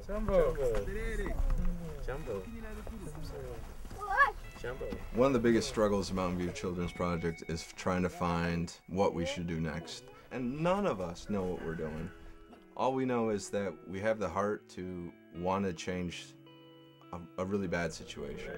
Jumbo. Jumbo. One of the biggest struggles of Mountain View Children's Project is trying to find what we should do next. And none of us know what we're doing. All we know is that we have the heart to want to change a really bad situation.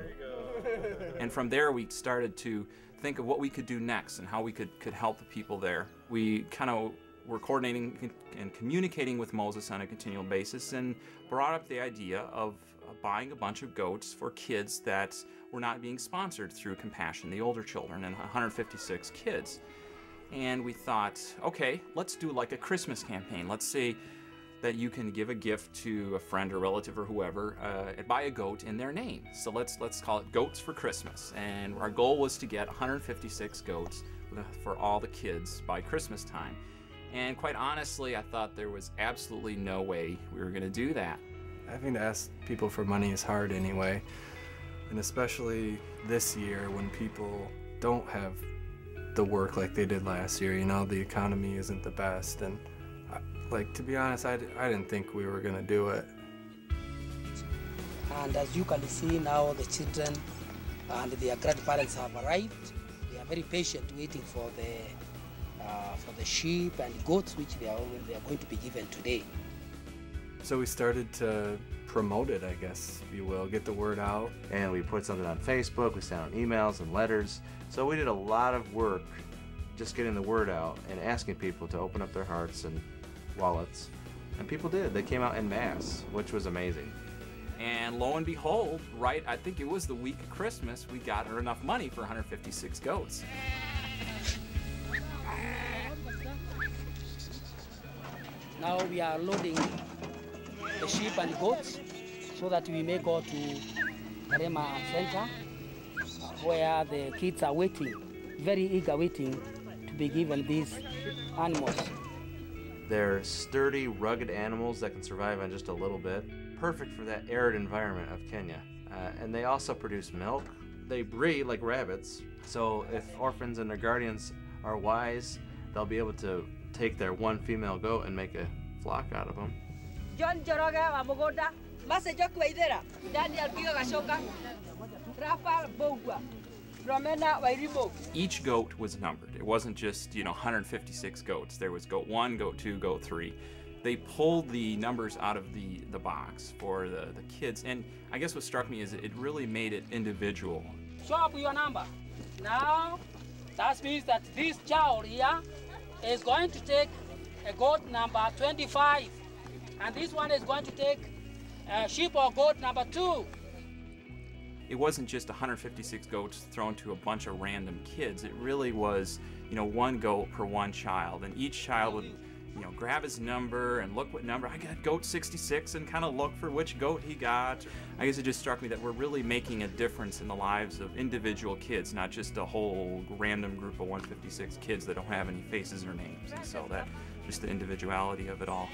And from there we started to think of what we could do next and how we could help the people there. We kind of were coordinating and communicating with Moses on a continual basis and brought up the idea of buying a bunch of goats for kids that were not being sponsored through Compassion, the older children, and 156 kids. And we thought, okay, let's do like a Christmas campaign. Let's say that you can give a gift to a friend or relative or whoever and buy a goat in their name. So let's call it Goats for Christmas. And our goal was to get 156 goats for all the kids by Christmas time. And quite honestly, I thought there was absolutely no way we were going to do that. Having to ask people for money is hard anyway, and especially this year when people don't have the work like they did last year. You know, the economy isn't the best, and like, to be honest, I didn't think we were going to do it. And as you can see now, the children and their grandparents have arrived. They are very patient waiting for the sheep and goats which they are going to be given today. So we started to promote it, I guess you will, get the word out. And we put something on Facebook, we sent out emails and letters. So we did a lot of work just getting the word out and asking people to open up their hearts and wallets. And people did. They came out en masse, which was amazing. And lo and behold, right, I think it was the week of Christmas, we got her enough money for 156 goats. Now we are loading the sheep and goats so that we may go to Karima Center where the kids are waiting, very eager waiting to be given these animals. They're sturdy, rugged animals that can survive on just a little bit. Perfect for that arid environment of Kenya. And they also produce milk. They breed like rabbits, so if orphans and their guardians are wise, they'll be able to take their one female goat and make a flock out of them. Each goat was numbered. It wasn't just, 156 goats. There was goat 1, goat 2, goat 3. They pulled the numbers out of the box for the kids, and I guess what struck me is it really made it individual. Show up your number. Now, that means that this child here is going to take a goat number 25, and this one is going to take a sheep or goat number 2. It wasn't just 156 goats thrown to a bunch of random kids. It really was, one goat per one child, and each child would, grab his number and look what number. I got goat 66 and kind of look for which goat he got. I guess it just struck me that we're really making a difference in the lives of individual kids, not just a whole random group of 156 kids that don't have any faces or names. And so that, just the individuality of it all.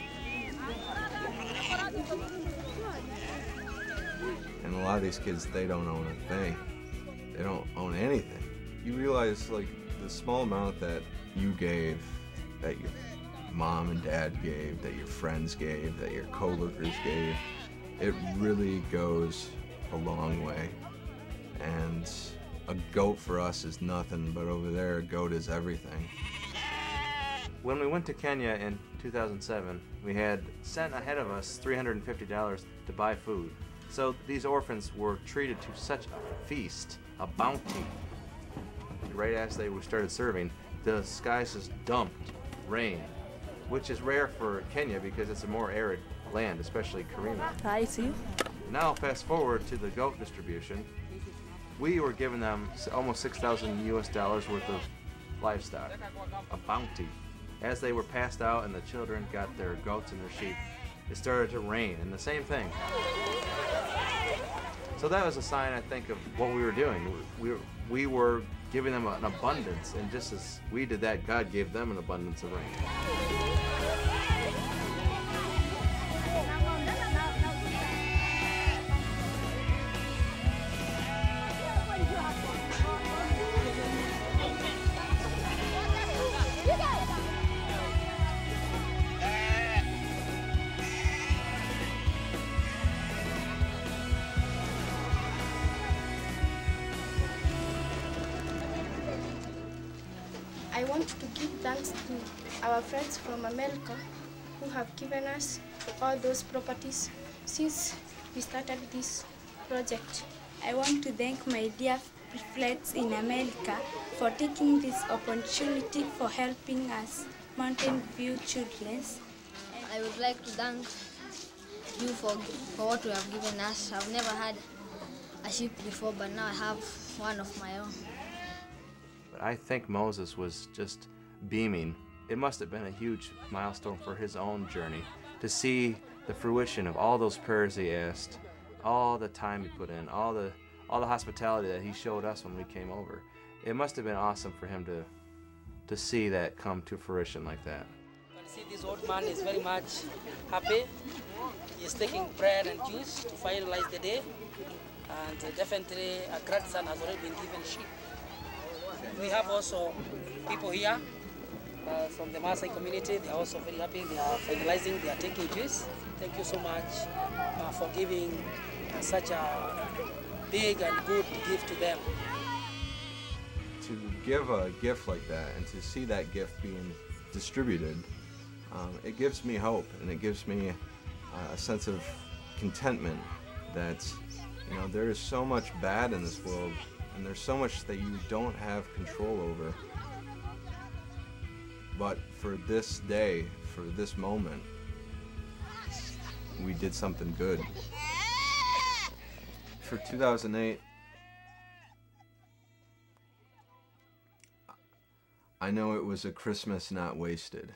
And a lot of these kids, they don't own a thing. They don't own anything. You realize, like, the small amount that you gave, that your mom and dad gave, that your friends gave, that your coworkers gave, it really goes a long way. And a goat for us is nothing, but over there, a goat is everything. When we went to Kenya in 2007, we had sent ahead of us $350 to buy food. So these orphans were treated to such a feast, a bounty. Right as they started serving, the skies just dumped rain, which is rare for Kenya because it's a more arid land, especially Karima. I see. Now fast forward to the goat distribution. We were giving them almost $6,000 US worth of livestock, a bounty. As they were passed out and the children got their goats and their sheep, it started to rain, and the same thing. So that was a sign, I think, of what we were doing. We were giving them an abundance, and just as we did that, God gave them an abundance of rain. want to give thanks to our friends from America who have given us all those properties since we started this project. I want to thank my dear friends in America for taking this opportunity for helping us Mountain View children. I would like to thank you for what you have given us. I've never had a sheep before, but now I have one of my own. But I think Moses was just beaming. It must have been a huge milestone for his own journey to see the fruition of all those prayers he asked, all the time he put in, all the hospitality that he showed us when we came over. It must have been awesome for him to see that come to fruition like that. You can see this old man is very much happy. He is taking bread and juice to finalize the day, and definitely a grandson has already been given sheep. We have also people here from the Maasai community. They are also very happy. They are finalizing, they are taking juice. Thank you so much for giving such a big and good gift to them. To give a gift like that and to see that gift being distributed, it gives me hope, and it gives me a sense of contentment that, you know, there is so much bad in this world, and there's so much that you don't have control over. But for this day, for this moment, we did something good. For 2008, I know it was a Christmas not wasted.